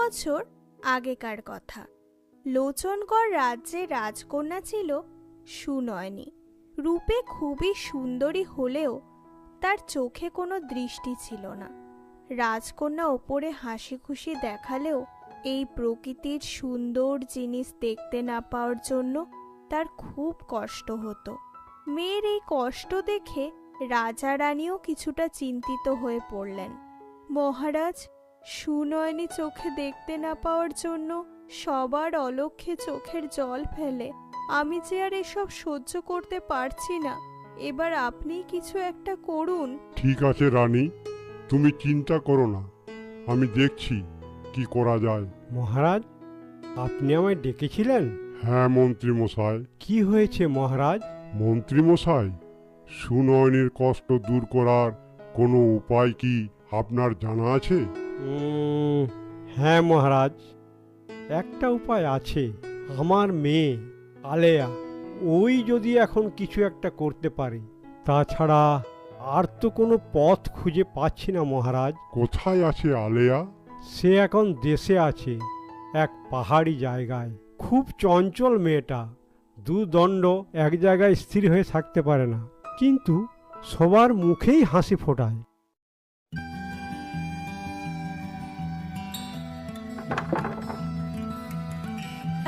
বছর আগেকার কথা। লোচনগড় রাজ্যে রাজকন্যা ছিল সুনয়নী। রূপে খুবই সুন্দরী হলেও তার চোখে কোনো দৃষ্টি ছিল না। রাজকন্যা ওপরে হাসি খুশি দেখালেও এই প্রকৃতির সুন্দর জিনিস দেখতে না পাওয়ার জন্য তার খুব কষ্ট হতো। মেয়ের এই কষ্ট দেখে রাজা রানীও কিছুটা চিন্তিত হয়ে পড়লেন। মহারাজ, সুনয়নী চোখে দেখতে না পাওয়ার জন্য সবার অলক্ষ্যে চোখের জল ফেলে। আমি যে আর এসব সহ্য করতে পারছি না। এবার আপনি কিছু একটা করুন। ঠিক আছে রানী, তুমি চিন্তা করো না, আমি দেখছি কি করা যায়। মহারাজ, আপনি আমায় ডেকেছিলেন? হ্যাঁ মন্ত্রী মশাই। কি হয়েছে মহারাজ? মন্ত্রী মশাই, সুনয়নীর কষ্ট দূর করার কোনো উপায় কি আপনার জানা আছে? হ্যাঁ মহারাজ, একটা উপায় আছে। আমার মেয়ে আলেয়া, ওই যদি এখন কিছু একটা করতে পারে। তাছাড়া আর তো কোনো পথ খুঁজে পাচ্ছি না মহারাজ। কোথায় আছে আলেয়া? সে এখন দেশে আছে, এক পাহাড়ি জায়গায়। খুব চঞ্চল মেয়েটা, দুদণ্ড এক জায়গায় স্থির হয়ে থাকতে পারে না, কিন্তু সবার মুখেই হাসি ফোটায়।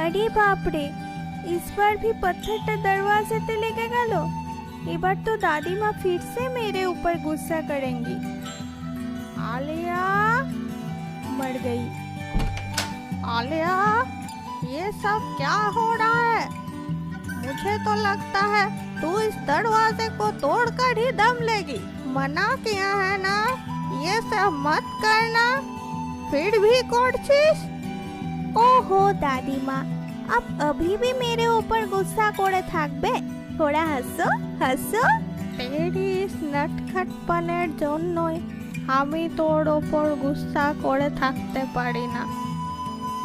अरे बाप रे, इस बार भी पत्थरটা दरवाजे लेके गलो। এবার तो दादी माँ फिर से मेरे ऊपर गुस्सा करेंगी। आलिया मर गई। आलिया, ये सब क्या हो रहा है? मुझे तो लगता है तू इस दरवाजे को तोड़कर ही दम लेगी। मना किया है ना, ये सब मत करना, फिर भी করছিস? ओहो दादी माँ, आप अभी भी मेरे ऊपर गुस्सा করে থাকবে? थोड़ा हंसो हंसो। तेरी इस नटखटपনের জন্যই আমি তোর ওপর গুসা করে থাকতে পারি না।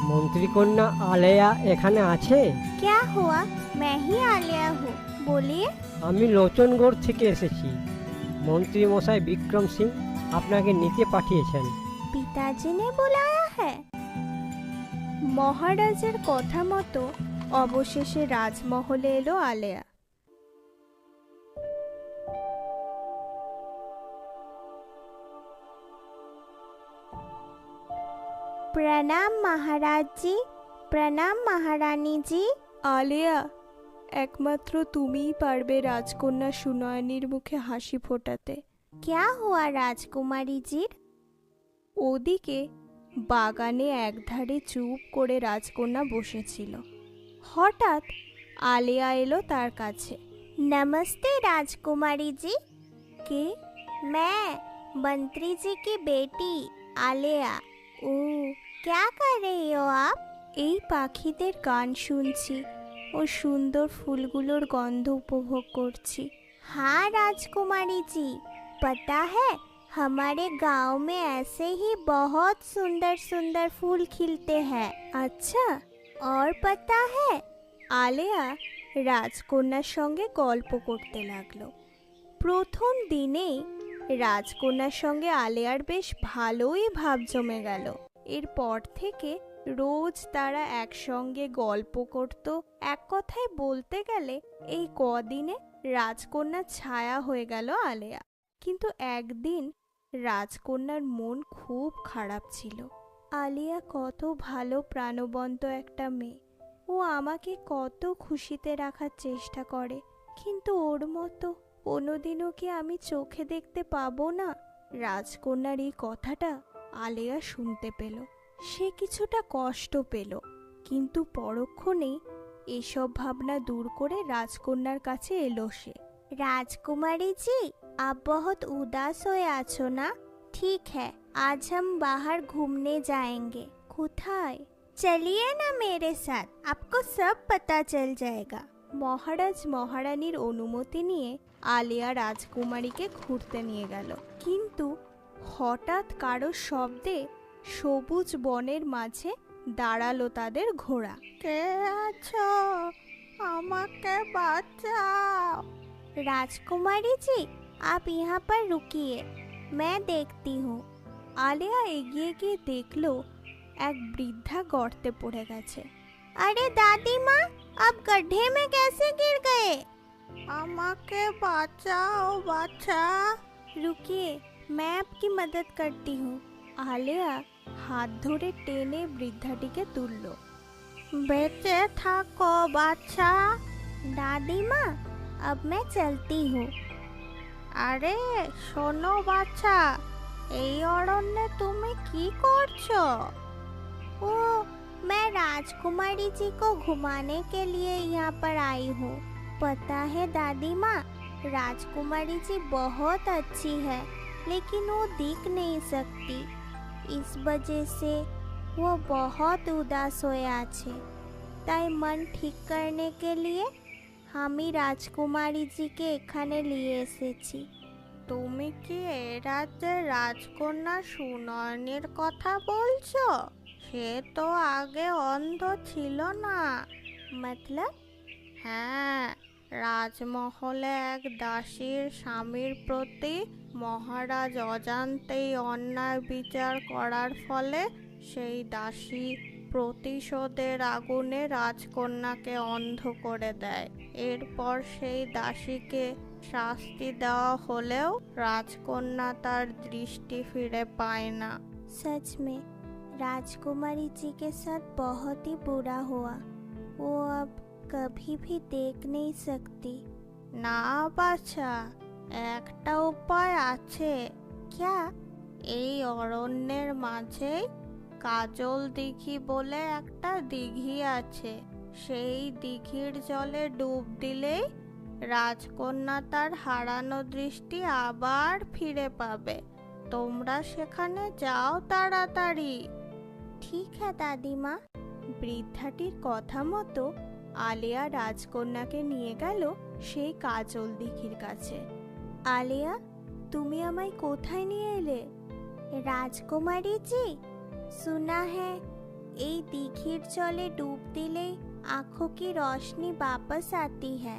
মন্ত্রী কন্যা আলেয়া এখানে আছে? क्या हुआ? मैं ही आलिया हूँ, बोलिए। আমি লোচনগড় থেকে এসেছি। মন্ত্রী মশাই বিক্রম সিং আপনাকে নিতে পাঠিয়েছেন। পিতাজি ने बुलाया है। মহারাজের কথা মতো অবশেষে রাজমহলে এলো আলেয়া। प्रणाम महाराज जी, प्रणाम महारानी जी। আলেয়া, একমাত্র তুমিই পারবে রাজকন্যা সুনয়নীর মুখে হাসি ফোটাতে। क्या हुआ राजकुमारी जी? ওদিকে বাগানে একধারে চুপ করে রাজকন্যা বসেছিল। হঠাৎ আলেয়া এলো তার কাছে। नमस्ते राजकुमारी जी। के? मैं मंत्री जी की बेटी आलिया। ओ, क्या कर रही हो आप? এই পাখিদের গান শুনছি ও সুন্দর ফুলগুলোর গন্ধ উপভোগ করছি। हाँ राजकुमारी जी, पता है हमारे गांव में ऐसे ही बहुत सुंदर सुंदर फूल खिलते हैं। अच्छा, और पता है? আলেয়া রাজকন্যার সঙ্গে গল্প করতে লাগলো। প্রথম দিনেই রাজকন্যার সঙ্গে আলেয়ার বেশ ভালোই ভাব জমে গেল। এরপর থেকে রোজ তারা একসঙ্গে গল্প করত। এক কথায় বলতে গেলে এই কদিনে রাজকন্যার ছায়া হয়ে গেল আলেয়া। কিন্তু একদিন রাজকন্যার মন খুব খারাপ ছিল। আলিয়া কত ভালো প্রাণবন্ত একটা মেয়ে, ও আমাকে কত খুশিতে রাখার চেষ্টা করে, কিন্তু ওর মতো কোনোদিনও কি আমি চোখে দেখতে পাবো না? রাজকন্যার এই কথাটা আলেয়া শুনতে পেল। সে কিছুটা কষ্ট পেল, কিন্তু পরক্ষণেই এসব ভাবনা দূর করে রাজকন্যার কাছে এলো সে। राजकुमारी जी, आप बहुत उदास हो आछो ना? ठीक है, आज हम बाहर घूमने जाएंगे। কোথায়? चलिए ना मेरे साथ, आपको सब पता चल जाएगा। মহারাজ মহারানীর অনুমতি নিয়ে আলিয়া রাজকুমারীকে ঘুরতে নিয়ে গেল। কিন্তু হঠাৎ কারো শব্দে সবুজ বনের মাঝে দাঁড়ালো তাদের ঘোড়া। কে আছো? আমাকে বাঁচাও। राजकुमारी जी, आप यहाँ पर रुकिए, मैं देखती हूँ। আলিয়া এগিয়ে গিয়ে দেখলো এক বৃদ্ধা গর্তে পড়ে গেছে। আরে দাদিমা, আপ গड्ढे में कैसे गिर गए? আমাকে বাঁচাও বাচ্চা। रुकिए, मैं आपकी मदद करती हूँ। আলেয়া হাত ধরে টেনে বৃদ্ধাটিকে তুলল। বেঁচে থাকো বাচ্চা। দাদিমা, अब मैं चलती हूँ। আরে শোনো বাচ্চা, এই অরণ্যে তুমি কি করছো? ओ, मैं राजकुमारी जी को घुमाने के लिए यहाँ पर आई हूँ। पता है दादी माँ, राजकुमारी जी बहुत अच्छी है, लेकिन वो दिख नहीं सकती। इस वजह से वो बहुत उदास होया छे। ताई मन ठीक करने के लिए আমি রাজকুমারী জিকে এখানে নিয়ে এসেছি। তুমি কি এই রাজ্যের রাজকন্যা সুনয়নের কথা বলছো? সে তো আগে অন্ধ ছিল না। মতলব? হ্যাঁ, রাজমহলে এক দাসীর স্বামীর প্রতি মহারাজ অজান্তেই অন্যায় বিচার করার ফলে সেই দাসী প্রতিশোধের আগুনে রাজকন্যাকে অন্ধ করে দেয়। এরপর সেই দাসীকে শাস্তি দেওয়া হলেও রাজকন্যা তার দৃষ্টি ফিরে পায় না। सच में राजकुमारी जी के साथ बहुत ही बुरा हुआ। वो अब कभी भी देख नहीं सकती। না বাছা, একটা উপায় আছে। क्या? এই অরণ্যের মাঝে কাজল দিঘি বলে একটা দিঘি আছে। সেই দিঘির জলে ডুব দিলেই রাজকন্যা তার হারানো দৃষ্টি আবার ফিরে পাবে। তোমরা সেখানে যাও তাড়াতাড়ি। ঠিক আছে দাদিমা। বৃদ্ধাটির কথা মতো আলেয়া রাজকন্যাকে নিয়ে গেল সেই কাজল দিঘির কাছে। আলেয়া, তুমি আমায় কোথায় নিয়ে এলে? রাজকুমারী জি, सुना है এই দিঘির জলে ডুব দিলেই आंखों की रोशनी वापस आती है।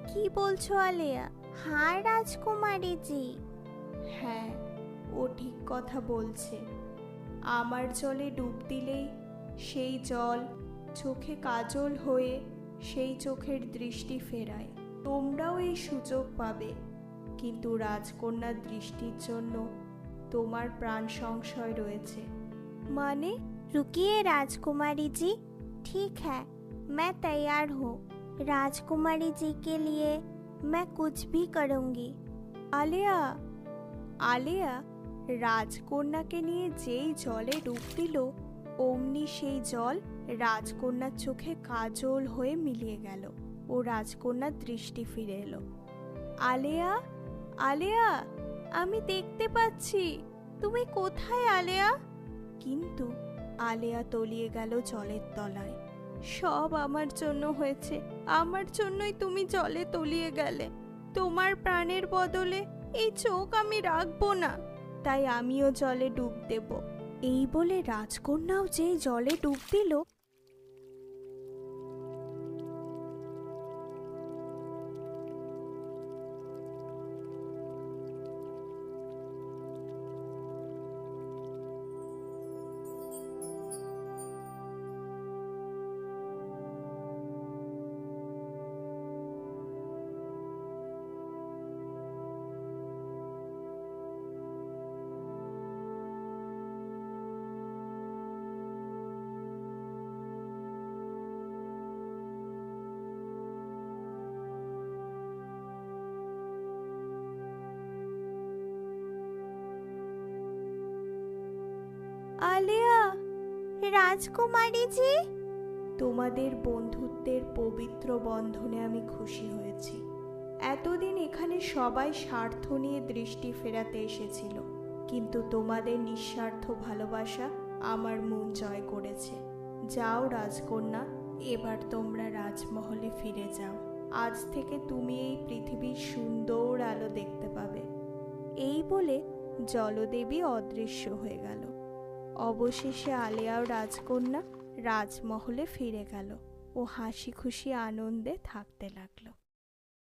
কি বলছো আলেয়া? হ্যাঁ রাজকুমারী জি। হ্যাঁ, ও ঠিক কথা বলছে। আমার জলে ডুব দিলেই সেই জল চোখে কাজল হয়ে সেই চোখের দৃষ্টি ফেরায়। তোমরাও এই সুযোগ পাবে, কিন্তু রাজকন্যার দৃষ্টির জন্য তোমার প্রাণ সংশয় রয়েছে। माने? रुकिए राजकुमारी जी, ठीक है, मैं तैयार हूँ। राजकुमारी जी के लिए मैं कुछ भी करूँगी। আলেয়া, আলেয়া রাজকন্যাকে নিয়ে যেই জলে ডুব দিল, অমনি সেই জল রাজকন্যার চোখে কাজল হয়ে মিলিয়ে গেল ও রাজকন্যার দৃষ্টি ফিরে এলো। আলেয়া, আলেয়া, আমি দেখতে পাচ্ছি। তুমি কোথায় আলেয়া? কিন্তু আলেয়া তলিয়ে গেল জলের তলায়। সব আমার জন্য হয়েছে, আমার জন্যই তুমি জলে তলিয়ে গেলে। তোমার প্রাণের বদলে এই চোখ আমি রাখবো না, তাই আমিও জলে ডুব দেব। এই বলে রাজকন্যাও যেই জলে ডুব দিল, আলেয়া, রাজকুমারী জি, তোমাদের বন্ধুত্বের পবিত্র বন্ধনে আমি খুশি হয়েছি। এতদিন এখানে সবাই স্বার্থ নিয়ে দৃষ্টি ফেরাতে এসেছিল, কিন্তু তোমাদের নিঃস্বার্থ ভালোবাসা আমার মন জয় করেছে। যাও রাজকন্যা, এবার তোমরা রাজমহলে ফিরে যাও। আজ থেকে তুমি এই পৃথিবীর সুন্দর আলো দেখতে পাবে। এই বলে জলদেবী অদৃশ্য হয়ে গেল। অবশেষে আলেয়া ও রাজকন্যা রাজমহলে ফিরে গেল ও হাসি খুশি আনন্দে থাকতে লাগলো।